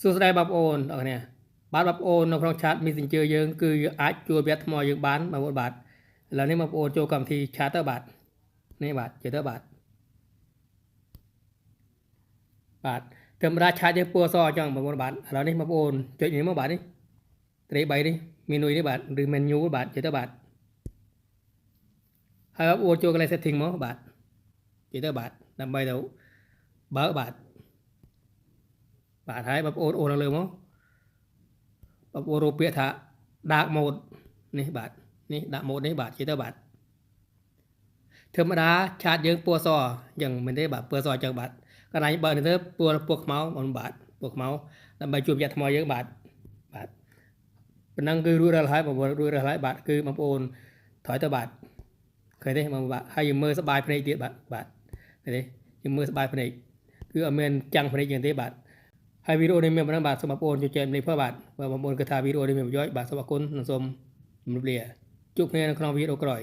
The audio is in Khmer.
សួស្តីបងប្អូនអរគ្នាបាទបងប្អូននៅក្នុងឆាត Messenger យើងគឺអាចជួយវាថ្មយើងបានបងប្អូនបាទឥឡូវនេះបងប្អូនចូលកម្មវិធីឆាតទៅបាទនេះបាទជឿទៅបាទធម្មតាឆាតយើងពណ៌សអញ្ចឹងបងប្អូនបាទឥឡូវនេះបងប្អូនចុចនេះមកបាទនេះត្រី3នេះមេនុយនេះបាទឬ menu បាទជឿទៅបាទហើយបងប្អូនចូលកន្លែង setting មកបាទជឿទៅបាទដើម្បីទៅបើបាទហើយបងប្អូនអូនលើមកបងប្អូនរកពាក្យថា dark mode នេះបាទនេះ dark mode នេះបាទជឿទៅបាទធម្មតាឆាតយើងពណ៌សអញ្ចឹងមិនទេបាទពណ៌សអញ្ចឹងបាទកន្លែងបើនេះទៅពណ៌ខ្មៅបងបាទពណ៌ខ្មៅដើម្បីជួបញាក់ថ្មយើងបាទប៉ុណ្ណឹងគឺរួចរាល់ហើយបងប្អូនរួចរាល់ហើយបាទគឺបងប្អូនថយទៅបាទឃើញទេបងបាទហើយយើងមើលសបាយភ្នែកទៀតបាទឃើញទេយើងមើលសបាយភ្នែកគឺអត់មានចាំងភ្នែកយ៉ាងទេបាទហើយវីដេអូនេះមានប៉ុណ្ណឹងបាទសូមបងប្អូនជួយចែករំលែកផងបាទបើបងប្អូនគិតថាវីដេអូនេះមានប្រយោជន៍បាទសូមអរគុណនិងសូមជម្រាបលាជួបគ្នានៅក្នុងវីដេអូក្រោយ